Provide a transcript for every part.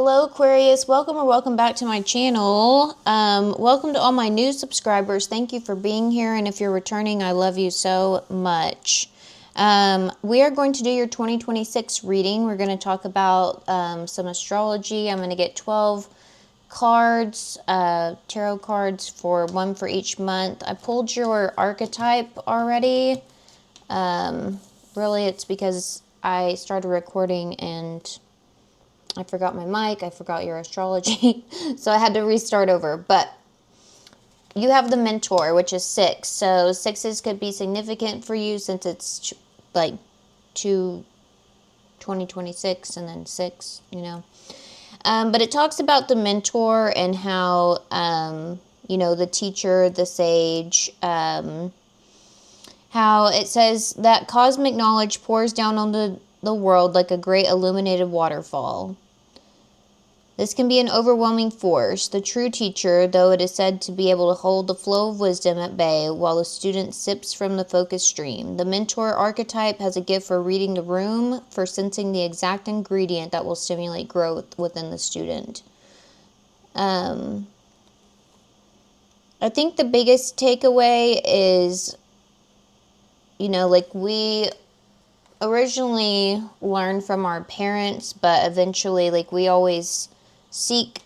Hello Aquarius, welcome or welcome back to my channel. Welcome to all my new subscribers. Thank you for being here, and if you're returning, I love you so much. We are going to do your 2026 reading. We're going to talk about some astrology. I'm going to get 12 cards, tarot cards, for one for each month. I pulled your archetype already. Really, it's because I started recording and I forgot my mic, I forgot your astrology, so I had to restart over. But you have the mentor, which is 6. So 6s could be significant for you since it's like 2026 and then 6, you know. But it talks about the mentor and how, you know, the teacher, the sage, how it says that cosmic knowledge pours down on the world like a great illuminated waterfall. This can be an overwhelming force. The true teacher, though it is said to be able to hold the flow of wisdom at bay while the student sips from the focused stream. The mentor archetype has a gift for reading the room, for sensing the exact ingredient that will stimulate growth within the student. I think the biggest takeaway is, you know, like we originally learned from our parents, but eventually, like, we always seek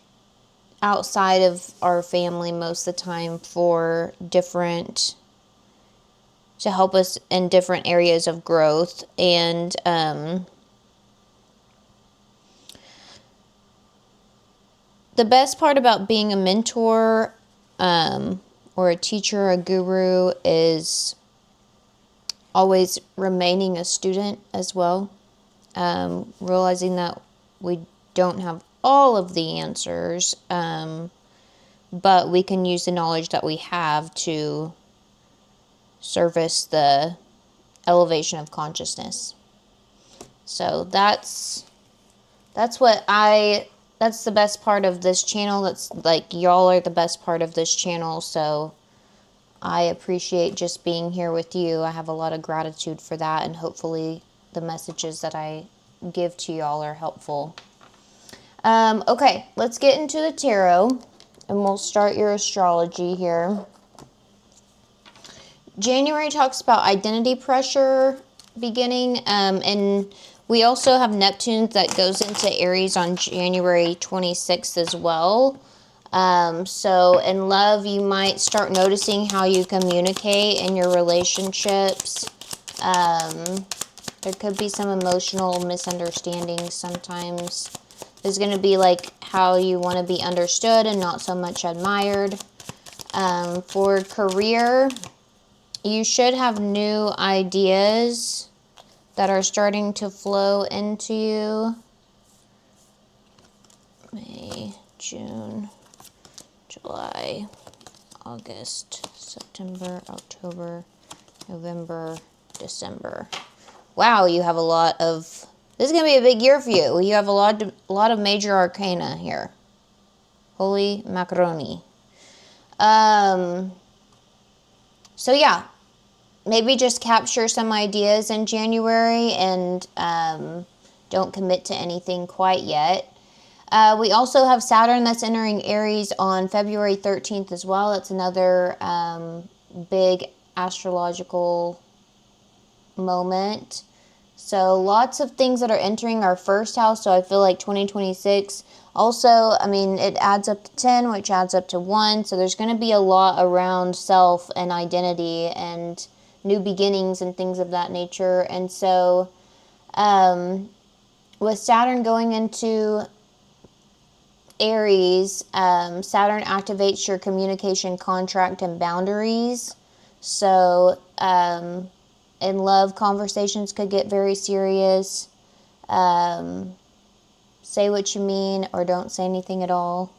outside of our family most of the time for to help us in different areas of growth. And the best part about being a mentor or a teacher, a guru, is always remaining a student as well. Realizing that we don't have all of the answers, but we can use the knowledge that we have to service the elevation of consciousness. So that's the best part of this channel. That's like, y'all are the best part of this channel, so I appreciate just being here with you. I have a lot of gratitude for that, and hopefully the messages that I give to y'all are helpful. Okay, let's get into the tarot, and we'll start your astrology here. January talks about identity pressure beginning, and we also have Neptune that goes into Aries on January 26th as well. So in love, you might start noticing how you communicate in your relationships. There could be some emotional misunderstandings sometimes. There's going to be like how you want to be understood and not so much admired. For career, you should have new ideas that are starting to flow into you. May, June, July, August, September, October, November, December. Wow, you have a lot of... This is going to be a big year for you. You have a lot of major arcana here. Holy macaroni. So yeah, maybe just capture some ideas in January and don't commit to anything quite yet. We also have Saturn that's entering Aries on February 13th as well. It's another big astrological moment. So lots of things that are entering our first house. So I feel like 2026 also, I mean, it adds up to 10, which adds up to 1. So there's going to be a lot around self and identity and new beginnings and things of that nature. And so with Saturn going into Aries, Saturn activates your communication, contract, and boundaries. So in love, conversations could get very serious. Say what you mean or don't say anything at all.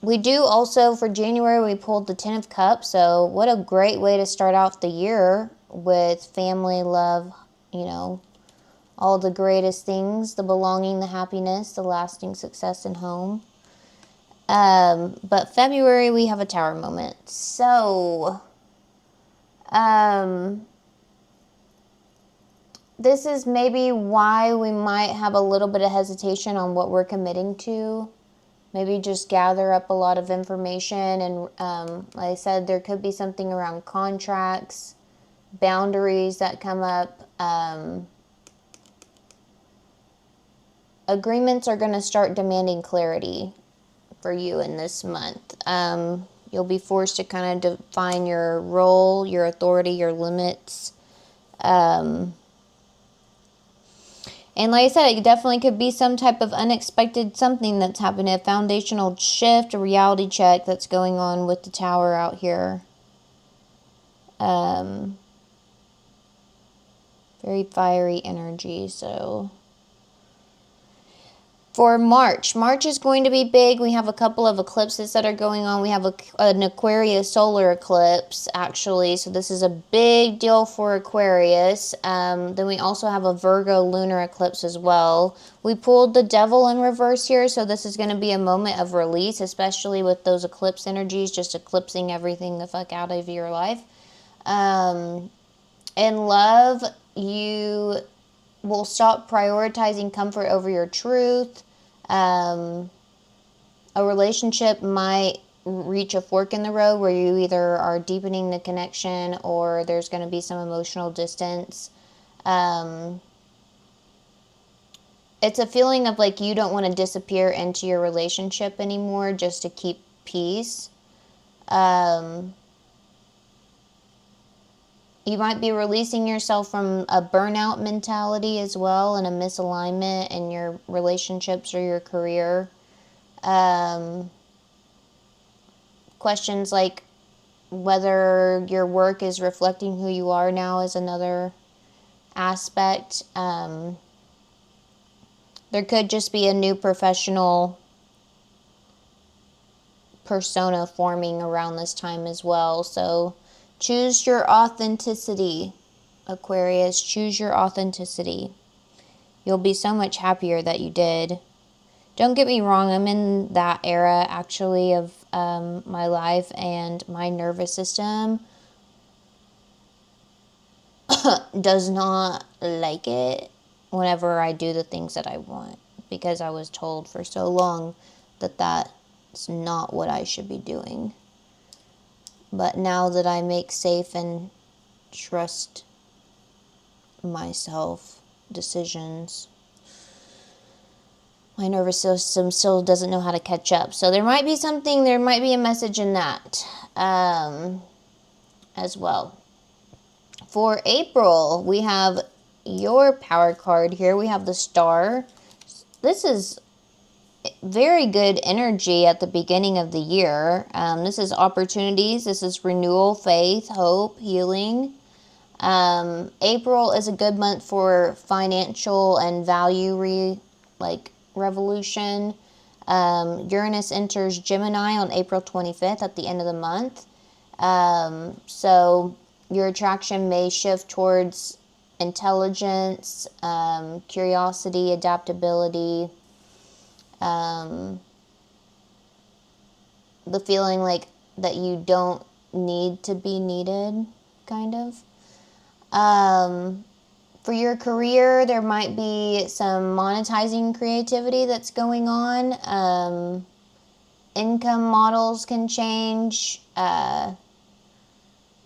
We do also, for January, we pulled the 10 of Cups. So what a great way to start off the year with family, love, you know, all the greatest things, the belonging, the happiness, the lasting success in home. But February, we have a Tower moment. So this is maybe why we might have a little bit of hesitation on what we're committing to. Maybe just gather up a lot of information. And like I said, there could be something around contracts, boundaries that come up. Agreements are going to start demanding clarity for you in this month. You'll be forced to kind of define your role, your authority, your limits. And like I said, it definitely could be some type of unexpected something that's happening, a foundational shift, a reality check that's going on with the Tower out here. Very fiery energy, so... For March is going to be big. We have a couple of eclipses that are going on. We have an Aquarius solar eclipse, actually. So this is a big deal for Aquarius. Then we also have a Virgo lunar eclipse as well. We pulled the Devil in reverse here. So this is going to be a moment of release, especially with those eclipse energies, just eclipsing everything the fuck out of your life. In love, you will stop prioritizing comfort over your truth. A relationship might reach a fork in the road where you either are deepening the connection or there's going to be some emotional distance. It's a feeling of like you don't want to disappear into your relationship anymore just to keep peace. You might be releasing yourself from a burnout mentality as well, and a misalignment in your relationships or your career. Questions like whether your work is reflecting who you are now is another aspect. There could just be a new professional persona forming around this time as well. So choose your authenticity, Aquarius. Choose your authenticity. You'll be so much happier that you did. Don't get me wrong, I'm in that era, actually, of my life, and my nervous system does not like it whenever I do the things that I want, because I was told for so long that that's not what I should be doing. But now that I make safe and trust myself decisions, my nervous system still doesn't know how to catch up. So there might be a message in that as well. For April, we have your power card here. We have the Star. This is very good energy at the beginning of the year. This is opportunities. This is renewal, faith, hope, healing. April is a good month for financial and value revolution. Uranus enters Gemini on April 25th at the end of the month. So your attraction may shift towards intelligence, curiosity, adaptability. The feeling like that you don't need to be needed, kind of. For your career, there might be some monetizing creativity that's going on. Income models can change.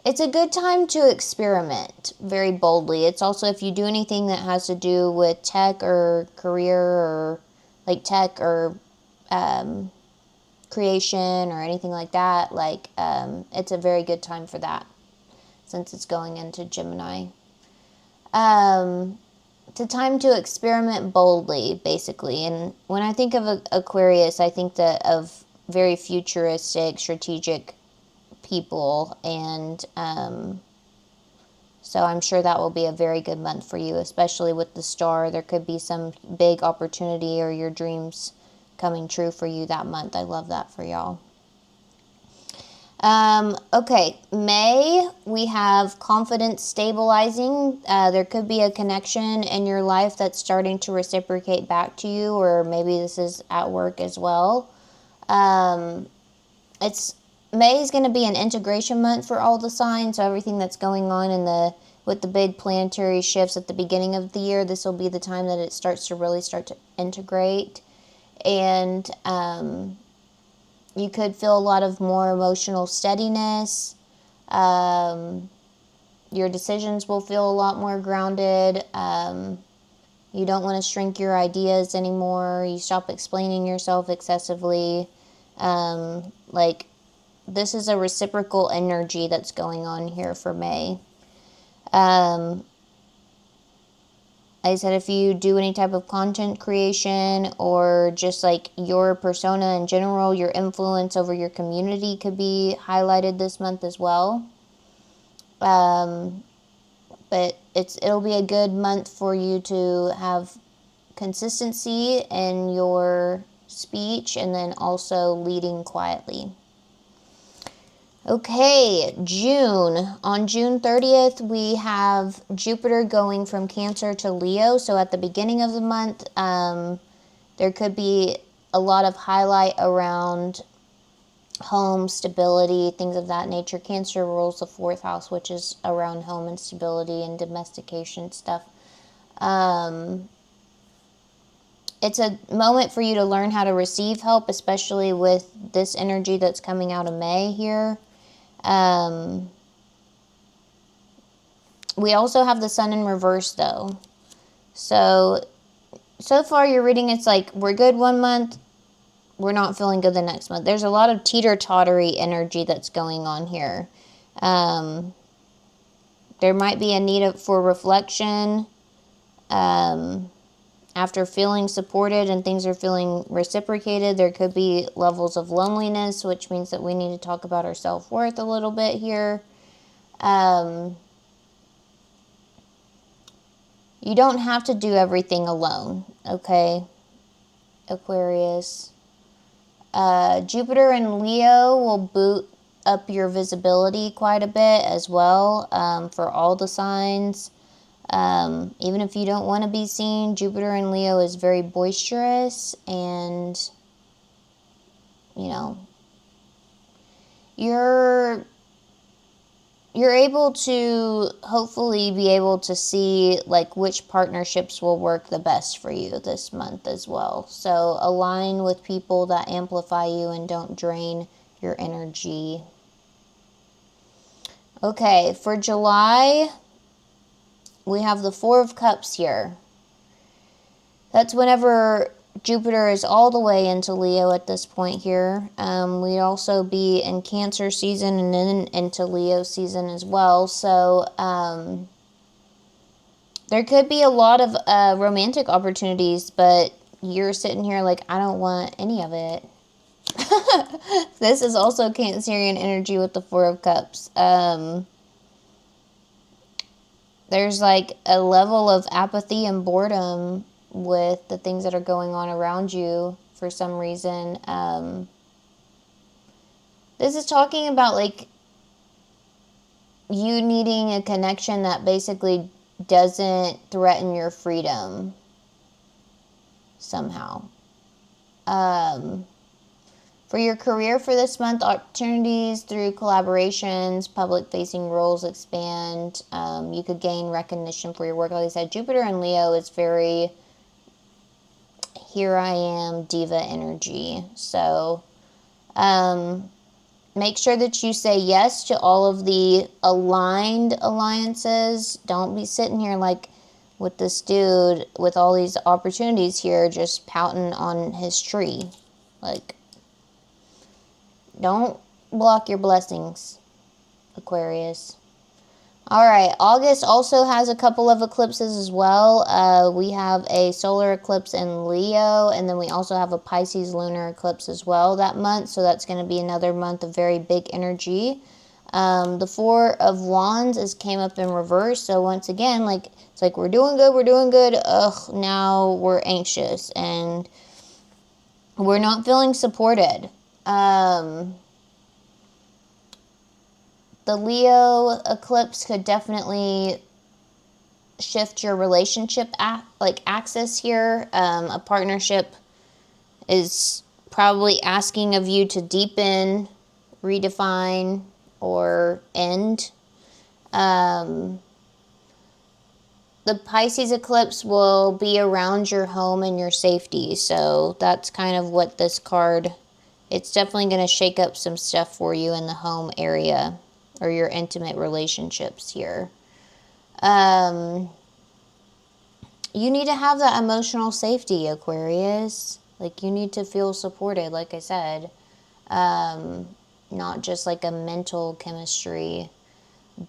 It's a good time to experiment very boldly. It's also, if you do anything that has to do with tech or career, or like tech or creation or anything like that, it's a very good time for that, since it's going into Gemini. It's a time to experiment boldly, basically. And when I think of Aquarius, I think of very futuristic, strategic people. And so I'm sure that will be a very good month for you, especially with the Star. There could be some big opportunity or your dreams coming true for you that month. I love that for y'all. Okay, May, we have confidence stabilizing. There could be a connection in your life that's starting to reciprocate back to you, or maybe this is at work as well. May is going to be an integration month for all the signs, so everything that's going on in the with the big planetary shifts at the beginning of the year, this will be the time that it starts to really start to integrate. And you could feel a lot of more emotional steadiness. Your decisions will feel a lot more grounded. You don't want to shrink your ideas anymore. You stop explaining yourself excessively. Like, this is a reciprocal energy that's going on here for May. Like I said, if you do any type of content creation or just like your persona in general, your influence over your community could be highlighted this month as well. But it'll be a good month for you to have consistency in your speech and then also leading quietly. Okay, June. On June 30th, we have Jupiter going from Cancer to Leo. So at the beginning of the month, there could be a lot of highlight around home stability, things of that nature. Cancer rules the 4th house, which is around home and stability and domestication stuff. It's a moment for you to learn how to receive help, especially with this energy that's coming out of May here. We also have the sun in reverse, though. So far your reading, it's like, we're good one month, we're not feeling good the next month. There's a lot of teeter-tottery energy that's going on here. There might be a need for reflection. After feeling supported and things are feeling reciprocated, there could be levels of loneliness, which means that we need to talk about our self-worth a little bit here. You don't have to do everything alone, okay, Aquarius? Jupiter in Leo will boot up your visibility quite a bit as well, for all the signs. Even if you don't want to be seen, Jupiter in Leo is very boisterous, and, you know, you're able to hopefully be able to see like which partnerships will work the best for you this month as well. So align with people that amplify you and don't drain your energy. Okay, for July, we have the 4 of Cups here. That's whenever Jupiter is all the way into Leo at this point here. We'd also be in Cancer season and then into Leo season as well. So there could be a lot of romantic opportunities, but you're sitting here like, I don't want any of it. This is also Cancerian energy with the 4 of Cups. There's like a level of apathy and boredom with the things that are going on around you for some reason. This is talking about like you needing a connection that basically doesn't threaten your freedom somehow. For your career for this month, opportunities through collaborations, public-facing roles expand. You could gain recognition for your work. Like I said, Jupiter in Leo is very here I am diva energy. So make sure that you say yes to all of the aligned alliances. Don't be sitting here like with this dude with all these opportunities here just pouting on his tree. Like, don't block your blessings, Aquarius. All right, August also has a couple of eclipses as well. We have a solar eclipse in Leo, and then we also have a Pisces lunar eclipse as well that month. So that's going to be another month of very big energy. The 4 of Wands came up in reverse. So once again, like it's like we're doing good. Ugh, now we're anxious and we're not feeling supported. The Leo eclipse could definitely shift your relationship axis here. A partnership is probably asking of you to deepen, redefine, or end. the Pisces eclipse will be around your home and your safety. So that's kind of what this card, it's definitely going to shake up some stuff for you in the home area or your intimate relationships here. You need to have that emotional safety, Aquarius. Like, you need to feel supported, like I said. Not just like a mental chemistry,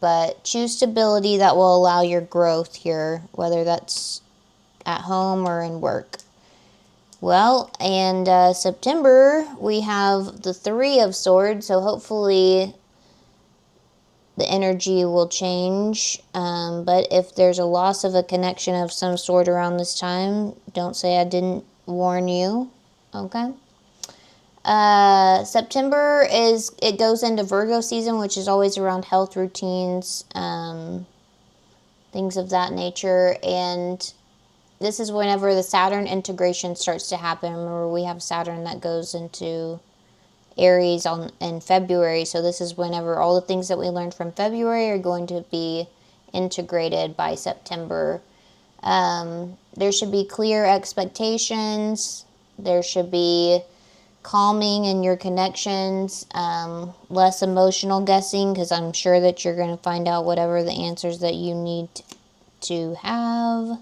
but choose stability that will allow your growth here, whether that's at home or in work. Well, and September, we have the Three of Swords, so hopefully the energy will change. But if there's a loss of a connection of some sort around this time, don't say I didn't warn you, okay? September it goes into Virgo season, which is always around health routines, things of that nature. And this is whenever the Saturn integration starts to happen. Remember, we have Saturn that goes into Aries in February. So this is whenever all the things that we learned from February are going to be integrated by September. There should be clear expectations. There should be calming in your connections, less emotional guessing, because I'm sure that you're going to find out whatever the answers that you need to have.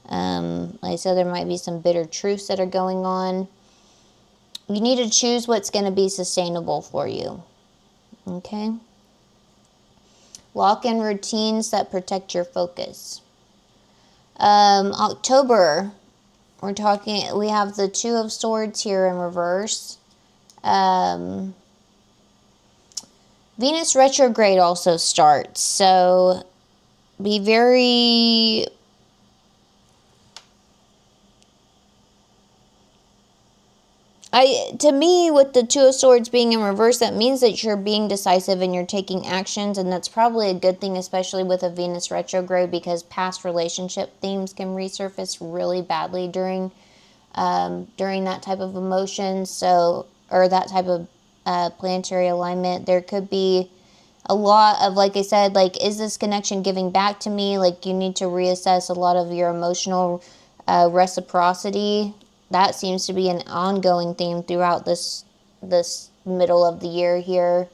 Like I said, there might be some bitter truths that are going on. You need to choose what's going to be sustainable for you. Okay? Lock in routines that protect your focus. October, we have the Two of Swords here in reverse. Venus retrograde also starts, so be very to me, with the Two of Swords being in reverse, that means that you're being decisive and you're taking actions, and that's probably a good thing, especially with a Venus retrograde, because past relationship themes can resurface really badly during that type of emotion, or that type of planetary alignment. There could be a lot of, like I said, like, is this connection giving back to me? Like, you need to reassess a lot of your emotional reciprocity. That seems to be an ongoing theme throughout this middle of the year here.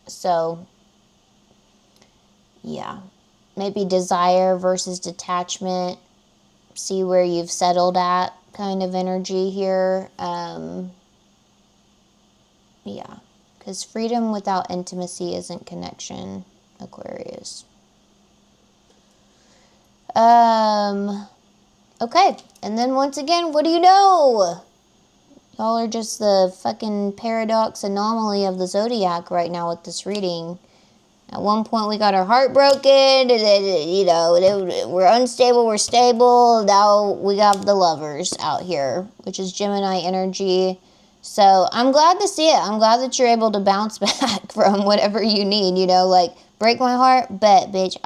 So, yeah. Maybe desire versus detachment. See where you've settled at kind of energy here. Yeah. Because freedom without intimacy isn't connection, Aquarius. Okay, and then once again, what do you know? Y'all are just the fucking paradox anomaly of the zodiac right now with this reading. At one point, we got our heart broken, we're unstable, we're stable. Now we got the Lovers out here, which is Gemini energy. So I'm glad to see it. I'm glad that you're able to bounce back from whatever you need, like, break my heart, bet, bitch,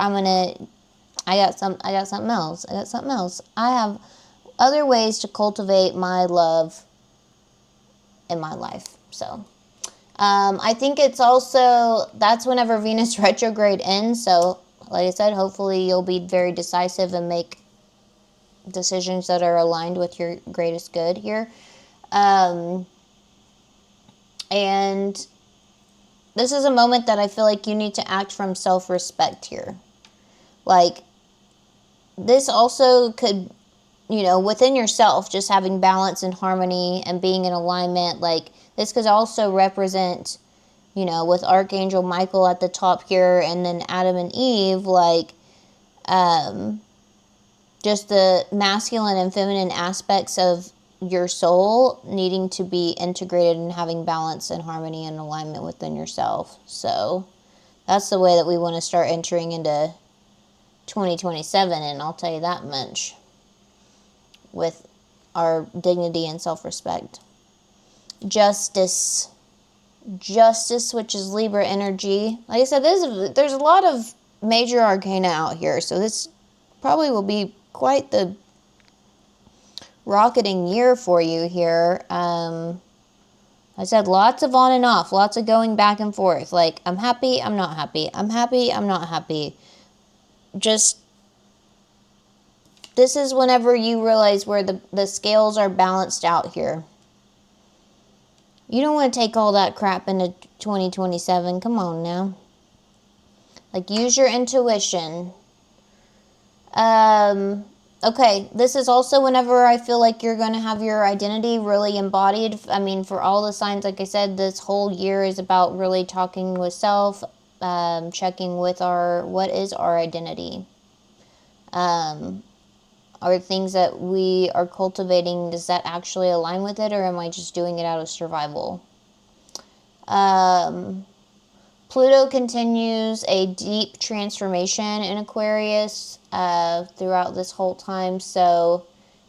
I got something else. I have other ways to cultivate my love in my life. So, I think it's also, that's whenever Venus retrograde ends. So, like I said, hopefully you'll be very decisive and make decisions that are aligned with your greatest good here. And this is a moment that I feel like you need to act from self-respect here. Like, this also could, within yourself, just having balance and harmony and being in alignment, like, this could also represent, with Archangel Michael at the top here, and then Adam and Eve, like, just the masculine and feminine aspects of your soul needing to be integrated and having balance and harmony and alignment within yourself. So that's the way that we want to start entering into 2027, and I'll tell you that much, with our dignity and self-respect. Justice, which is Libra energy. Like I said, there's a lot of major arcana out here, so this probably will be quite the rocketing year for you here. Like I said lots of on and off, lots of going back and forth. Like, I'm happy, I'm not happy. I'm happy, I'm not happy. Just, this is whenever you realize where the scales are balanced out here. You don't want to take all that crap into 2027. Come on now. Like, use your intuition. Okay, this is also whenever I feel like you're going to have your identity really embodied. I mean, for all the signs, like I said, this whole year is about really talking with self, checking with what is our identity? Are things that we are cultivating, does that actually align with it, or am I just doing it out of survival? Pluto continues a deep transformation in Aquarius throughout this whole time, so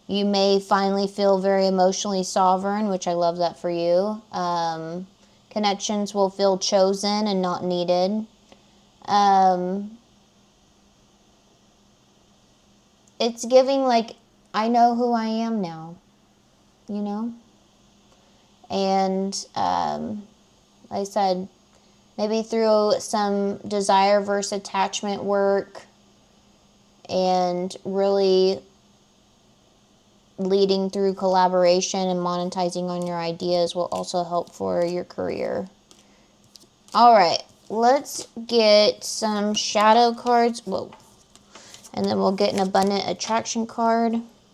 you may finally feel very emotionally sovereign, which I love that for you. Connections will feel chosen and not needed. It's giving like, I know who I am now, you know? And like I said, maybe through some desire versus attachment work and really leading through collaboration and monetizing on your ideas will also help for your career. All right, let's get some shadow cards. Whoa. And then we'll get an abundant attraction card.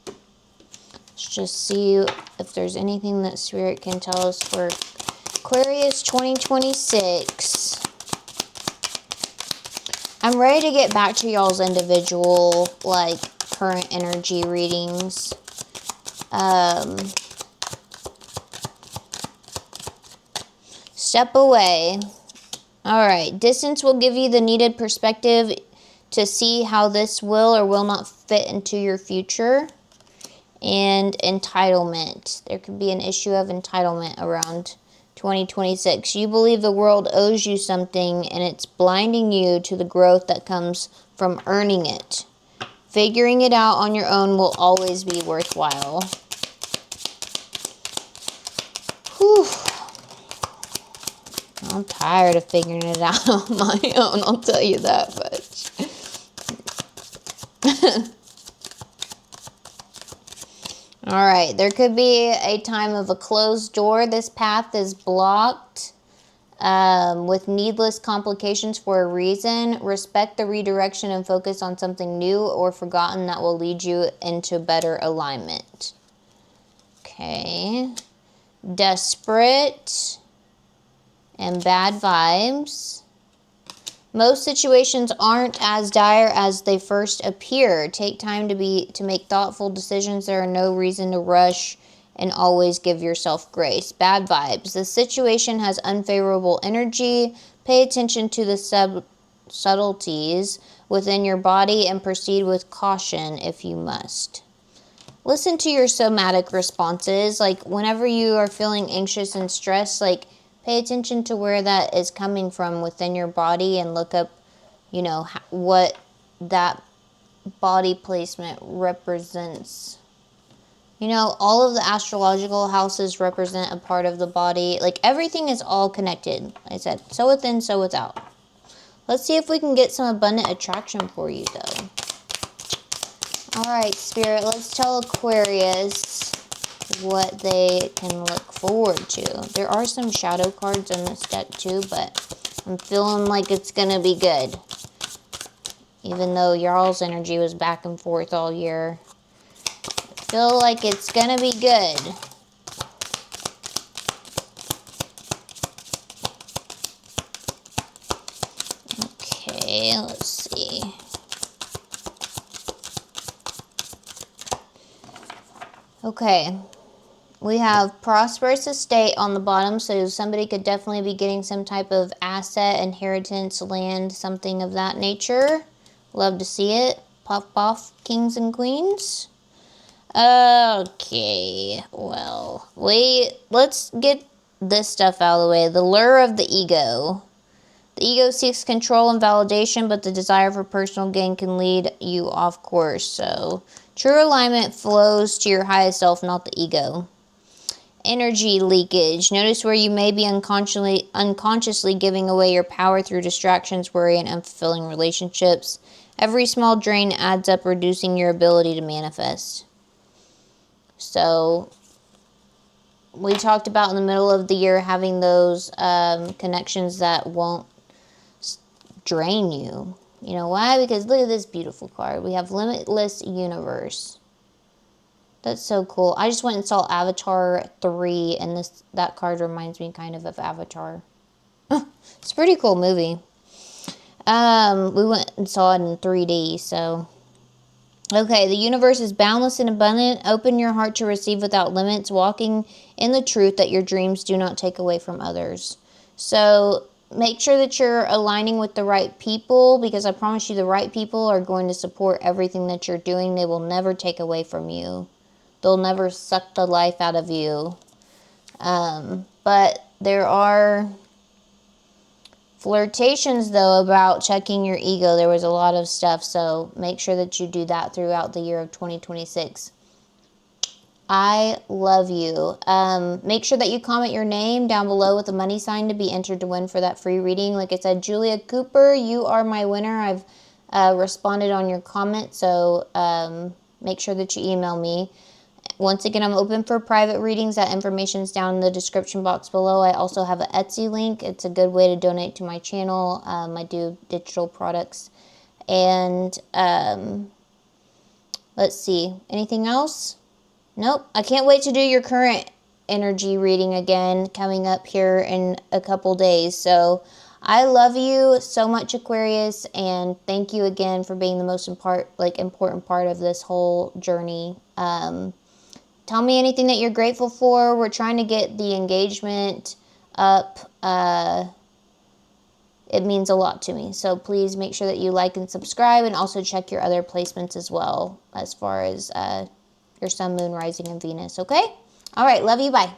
Let's just see if there's anything that Spirit can tell us for Aquarius 2026. I'm ready to get back to y'all's individual, like, current energy readings. Step away. Alright, distance will give you the needed perspective to see how this will or will not fit into your future. And entitlement. There could be an issue of entitlement around 2026. You believe the world owes you something and it's blinding you to the growth that comes from earning it. Figuring it out on your own will always be worthwhile. Whew. I'm tired of figuring it out on my own, I'll tell you that much. Alright, there could be a time of a closed door. This path is blocked with needless complications for a reason. Respect the redirection and focus on something new or forgotten that will lead you into better alignment. Okay. Desperate and bad vibes. Most situations aren't as dire as they first appear. Take time to make thoughtful decisions. There are no reason to rush and always give yourself grace. Bad vibes. The situation has unfavorable energy. Pay attention to the subtleties within your body and proceed with caution if you must. Listen to your somatic responses. Like, whenever you are feeling anxious and stressed, like, pay attention to where that is coming from within your body and look up, you know, what that body placement represents. You know, all of the astrological houses represent a part of the body. Like, everything is all connected. Like I said, so within, so without. Let's see if we can get some abundant attraction for you, though. All right, Spirit, let's tell Aquarius what they can look forward to. There are some shadow cards in this deck too, but I'm feeling like it's gonna be good. Even though y'all's energy was back and forth all year. I feel like it's gonna be good. Okay, let's see. Okay. We have prosperous estate on the bottom, so somebody could definitely be getting some type of asset, inheritance, land, something of that nature. Love to see it. Pop off, kings and queens. Okay, well, let's get this stuff out of the way. The lure of the ego. The ego seeks control and validation, but the desire for personal gain can lead you off course. So, true alignment flows to your highest self, not the ego. energy leakage. Notice where you may be unconsciously giving away your power through distractions, worry, and unfulfilling relationships. Every small drain adds up, reducing your ability to manifest. So we talked about in the middle of the year having those connections that won't drain you. You know why? Because look at this beautiful card. We have Limitless Universe. That's so cool. I just went and saw Avatar 3, and that card reminds me kind of Avatar. It's a pretty cool movie. We went and saw it in 3D, so... Okay, the universe is boundless and abundant. Open your heart to receive without limits, walking in the truth that your dreams do not take away from others. So make sure that you're aligning with the right people, because I promise you the right people are going to support everything that you're doing. They will never take away from you. They'll never suck the life out of you. But there are flirtations, though, about checking your ego. There was a lot of stuff, so make sure that you do that throughout the year of 2026. I love you. Make sure that you comment your name down below with a money sign to be entered to win for that free reading. Like I said, Julia Cooper, you are my winner. I've responded on your comment, so make sure that you email me. Once again, I'm open for private readings. That information is down in the description box below. I also have an Etsy link. It's a good way to donate to my channel. I do digital products. And let's see. Anything else? Nope. I can't wait to do your current energy reading again coming up here in a couple days. So I love you so much, Aquarius, and thank you again for being the most important part of this whole journey. Tell me anything that you're grateful for. We're trying to get the engagement up. It means a lot to me. So please make sure that you like and subscribe, and also check your other placements as well as far as your sun, moon, rising, and Venus. Okay? All right. Love you. Bye.